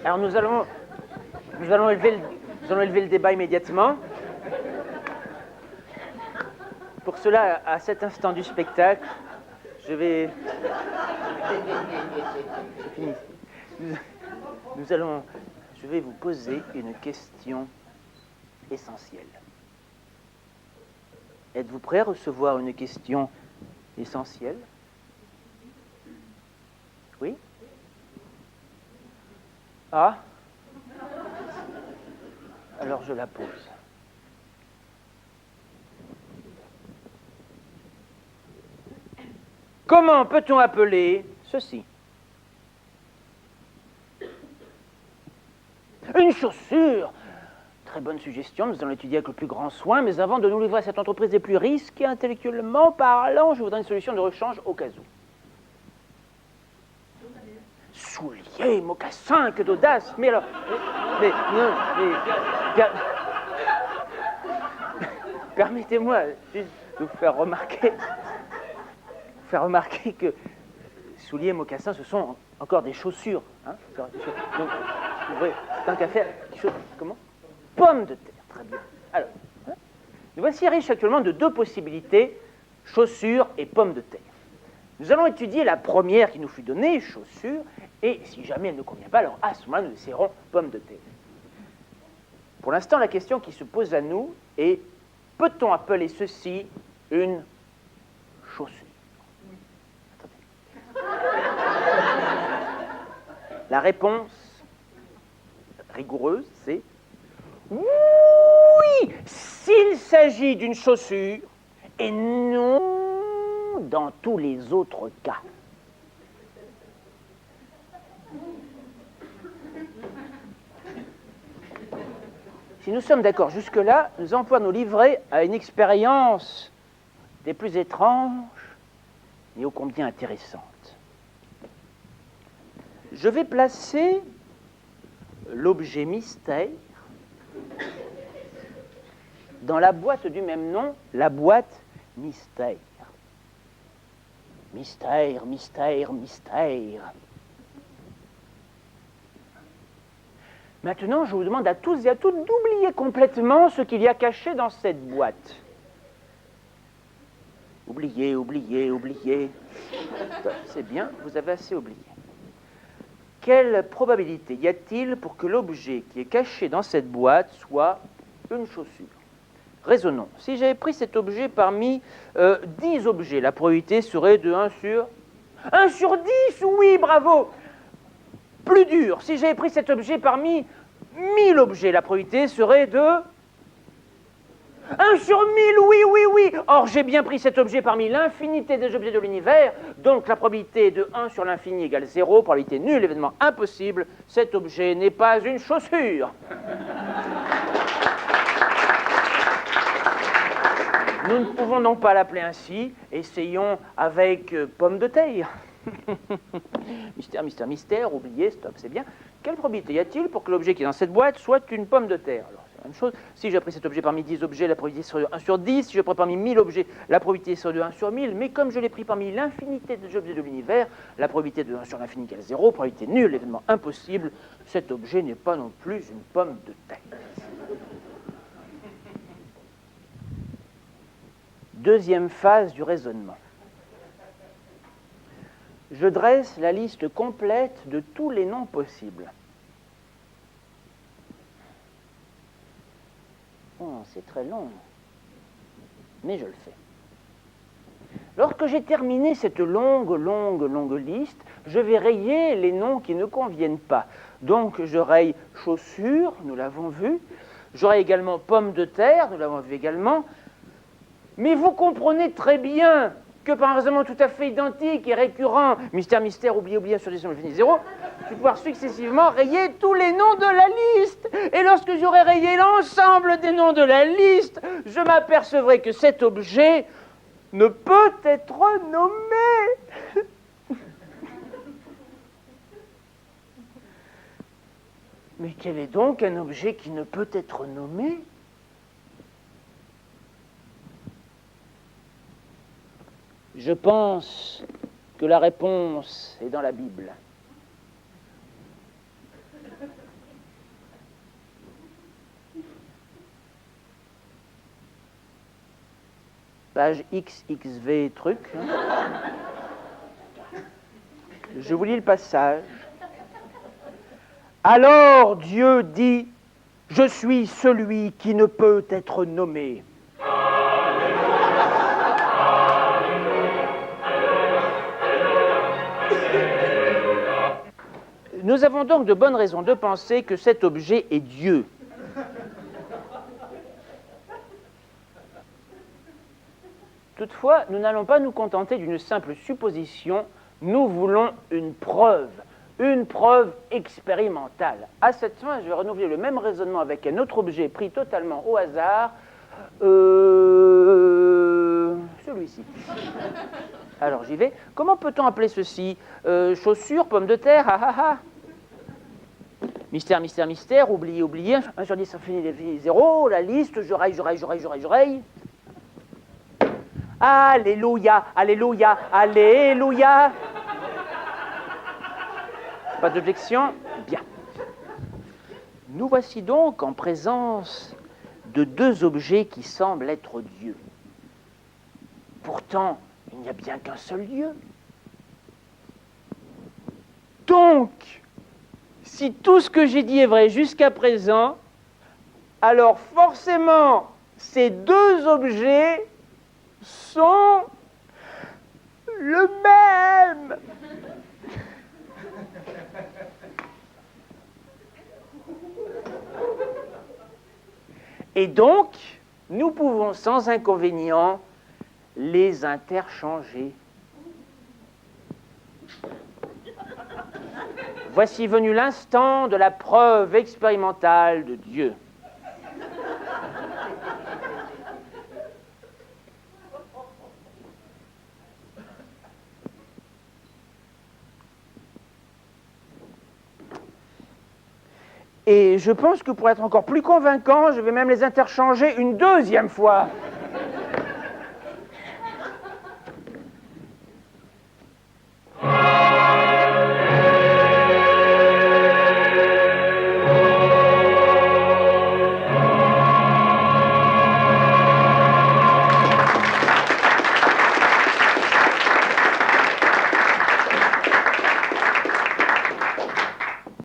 Alors nous allons élever le débat immédiatement. Pour cela, à cet instant du spectacle, je vais... C'est fini. Je vais vous poser une question essentielle. Êtes-vous prêt à recevoir une question essentielle? Oui? Ah? Alors je la pose. Comment peut-on appeler ceci? Une chaussure! Très bonne suggestion, nous allons l'étudier avec le plus grand soin, mais avant de nous livrer à cette entreprise des plus risquées intellectuellement parlant, je vous donne une solution de rechange au cas où. Souliers, mocassins, que d'audace! Mais alors... Permettez-moi juste de vous faire remarquer que souliers, mocassins, ce sont encore des chaussures. Hein, donc, vous voyez, tant qu'à faire, comment? Pommes de terre, très bien. Alors, hein, nous voici riches actuellement de deux possibilités, chaussures et pommes de terre. Nous allons étudier la première qui nous fut donnée, chaussures, et si jamais elle ne convient pas, alors à ce moment-là, nous essaierons pommes de terre. Pour l'instant, la question qui se pose à nous est, peut-on appeler ceci une chaussure? La réponse rigoureuse, c'est oui, s'il s'agit d'une chaussure, et non dans tous les autres cas. Si nous sommes d'accord jusque-là, nous allons pouvoir nous livrer à une expérience des plus étranges et ô combien intéressantes. Je vais placer l'objet mystère dans la boîte du même nom, la boîte mystère. Mystère, mystère, mystère. Maintenant, je vous demande à tous et à toutes d'oublier complètement ce qu'il y a caché dans cette boîte. Oubliez, oubliez, oubliez. C'est bien, vous avez assez oublié. Quelle probabilité y a-t-il pour que l'objet qui est caché dans cette boîte soit une chaussure? Raisonnons. Si j'avais pris cet objet parmi 10 objets, la probabilité serait de 1 sur... 1 sur 10, oui, bravo. Plus dur, si j'avais pris cet objet parmi 1000 objets, la probabilité serait de... 1 sur 1000, oui, oui, oui. Or, j'ai bien pris cet objet parmi l'infinité des objets de l'univers, donc la probabilité de 1 sur l'infini égale 0, probabilité nulle, événement impossible, cet objet n'est pas une chaussure. Nous ne pouvons donc pas l'appeler ainsi, essayons avec pomme de terre. Mystère, mystère, mystère, oubliez, stop, c'est bien. Quelle probabilité y a-t-il pour que l'objet qui est dans cette boîte soit une pomme de terre? Alors, c'est la même chose. Si j'ai pris cet objet parmi 10 objets, la probabilité serait de 1 sur 10. Si je prends parmi 1000 objets, la probabilité serait de 1 sur 1000. Mais comme je l'ai pris parmi l'infinité des objets de l'univers, la probabilité de 1 sur l'infini égale 0, probabilité nulle, événement impossible, cet objet n'est pas non plus une pomme de terre. Deuxième phase du raisonnement. Je dresse la liste complète de tous les noms possibles. Oh, c'est très long, mais je le fais. Lorsque j'ai terminé cette longue liste, je vais rayer les noms qui ne conviennent pas. Donc je raye chaussures, nous l'avons vu. Je raye également pommes de terre, nous l'avons vu également. Mais vous comprenez très bien que par un raisonnement tout à fait identique et récurrent, mystère, mystère, oubliez, oubliez, sur des nombres finis 0, je vais pouvoir successivement rayer tous les noms de la liste. Et lorsque j'aurai rayé l'ensemble des noms de la liste, je m'apercevrai que cet objet ne peut être nommé. Mais quel est donc un objet qui ne peut être nommé? Je pense que la réponse est dans la Bible. page XXV truc. Je vous lis le passage. Alors Dieu dit, je suis celui qui ne peut être nommé. Nous avons donc de bonnes raisons de penser que cet objet est Dieu. Toutefois, nous n'allons pas nous contenter d'une simple supposition, nous voulons une preuve expérimentale. À cette fin, je vais renouveler le même raisonnement avec un autre objet pris totalement au hasard, celui-ci. Alors j'y vais. Comment peut-on appeler ceci? Chaussures, pommes de terre, ah ah ah. Mystère, mystère, mystère, oublié, oublié. 1 sur 10 infini des 0, la liste, je raye. Alléluia, alléluia, alléluia. Pas d'objection? Bien. Nous voici donc en présence de deux objets qui semblent être Dieu. Pourtant, il n'y a bien qu'un seul Dieu. Donc, si tout ce que j'ai dit est vrai jusqu'à présent, alors forcément, ces deux objets sont le même. Et donc, nous pouvons sans inconvénient les interchanger. Voici venu l'instant de la preuve expérimentale de Dieu. Et je pense que pour être encore plus convaincant, je vais même les interchanger une deuxième fois.